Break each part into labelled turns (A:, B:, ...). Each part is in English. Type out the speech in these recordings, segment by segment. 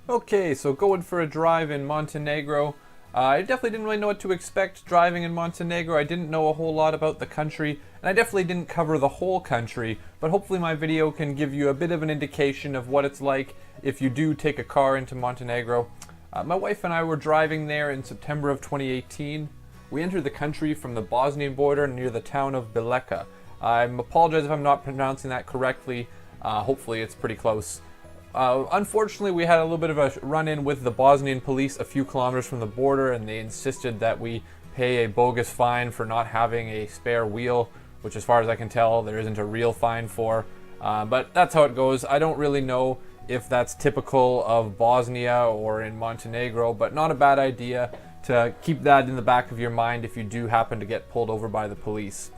A: Okay, so going for a drive in Montenegro. I definitely didn't really know what to expect driving in Montenegro. I didn't know a whole lot about the country, and I definitely didn't cover the whole country, but hopefully my video can give you a bit of an indication of what it's like if you do take a car into Montenegro. My wife and I were driving there in September of 2018. We entered the country from the Bosnian border near the town of Bileka. I apologize if I'm not pronouncing that correctly. Hopefully it's pretty close. Unfortunately, we had a little bit of a run-in with the Bosnian police a few kilometers from the border, and they insisted that we pay a bogus fine for not having a spare wheel, which as far as I can tell, there isn't a real fine for. But that's how it goes. I don't really know if that's typical of Bosnia or in Montenegro, but not a bad idea to keep that in the back of your mind if you do happen to get pulled over by the police.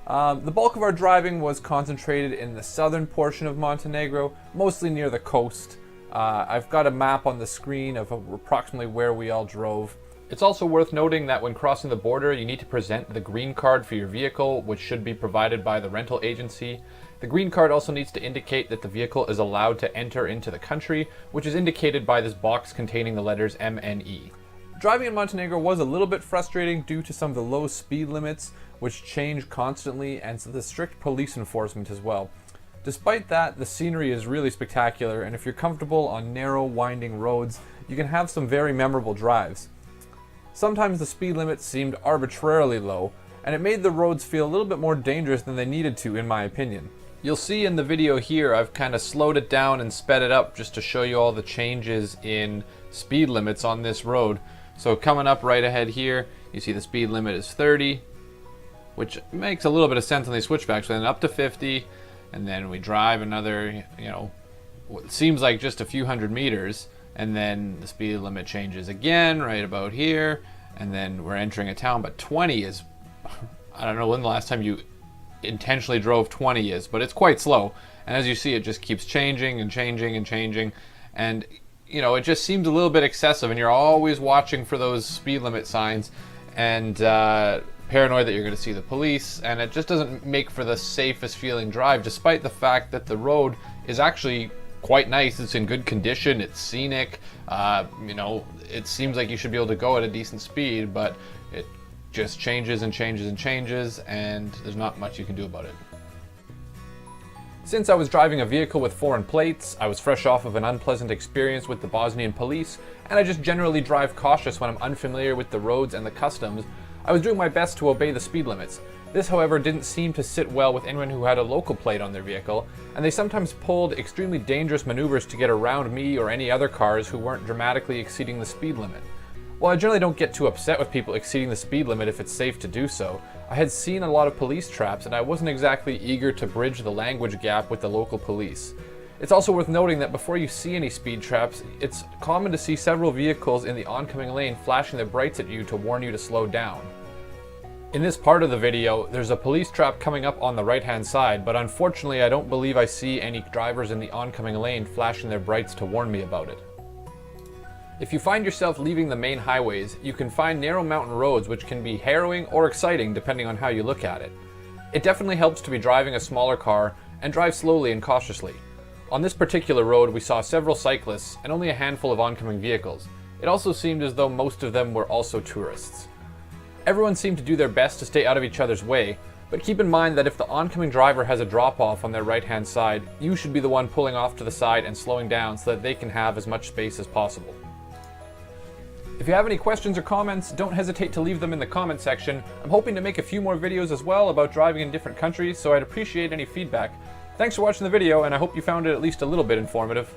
A: The bulk of our driving was concentrated in the southern portion of Montenegro, mostly near the coast. I've got a map on the screen of approximately where we all drove. It's also worth noting that when crossing the border, you need to present the green card for your vehicle, which should be provided by the rental agency. The green card also needs to indicate that the vehicle is allowed to enter into the country, which is indicated by this box containing the letters M and E. Driving in Montenegro was a little bit frustrating due to some of the low speed limits, which change constantly, and the strict police enforcement as well. Despite that, the scenery is really spectacular, and if you're comfortable on narrow, winding roads, you can have some very memorable drives. Sometimes the speed limit seemed arbitrarily low, and it made the roads feel a little bit more dangerous than they needed to, in my opinion. You'll see in the video here, I've kind of slowed it down and sped it up just to show you all the changes in speed limits on this road. So coming up right ahead here, you see the speed limit is 30, which makes a little bit of sense on these switchbacks. Then up to 50, and then we drive another, what seems like just a few hundred meters, and then the speed limit changes again right about here, and then we're entering a town. But 20 is, I don't know when the last time you intentionally drove 20 is, but it's quite slow. And as you see, it just keeps changing and changing and changing, and it just seems a little bit excessive, and you're always watching for those speed limit signs and paranoid that you're going to see the police, and it just doesn't make for the safest feeling drive, despite the fact that the road is actually quite nice. It's in good condition, it's scenic, it seems like you should be able to go at a decent speed, but it just changes and changes and changes, and there's not much you can do about it. Since I was driving a vehicle with foreign plates, I was fresh off of an unpleasant experience with the Bosnian police, and I just generally drive cautious when I'm unfamiliar with the roads and the customs, I was doing my best to obey the speed limits. This, however, didn't seem to sit well with anyone who had a local plate on their vehicle, and they sometimes pulled extremely dangerous maneuvers to get around me or any other cars who weren't dramatically exceeding the speed limit. While I generally don't get too upset with people exceeding the speed limit if it's safe to do so, I had seen a lot of police traps, and I wasn't exactly eager to bridge the language gap with the local police. It's also worth noting that before you see any speed traps, it's common to see several vehicles in the oncoming lane flashing their brights at you to warn you to slow down. In this part of the video, there's a police trap coming up on the right-hand side, but unfortunately I don't believe I see any drivers in the oncoming lane flashing their brights to warn me about it. If you find yourself leaving the main highways, you can find narrow mountain roads which can be harrowing or exciting depending on how you look at it. It definitely helps to be driving a smaller car and drive slowly and cautiously. On this particular road we saw several cyclists and only a handful of oncoming vehicles. It also seemed as though most of them were also tourists. Everyone seemed to do their best to stay out of each other's way, but keep in mind that if the oncoming driver has a drop-off on their right-hand side, you should be the one pulling off to the side and slowing down so that they can have as much space as possible. If you have any questions or comments, don't hesitate to leave them in the comment section. I'm hoping to make a few more videos as well about driving in different countries, so I'd appreciate any feedback. Thanks for watching the video, and I hope you found it at least a little bit informative.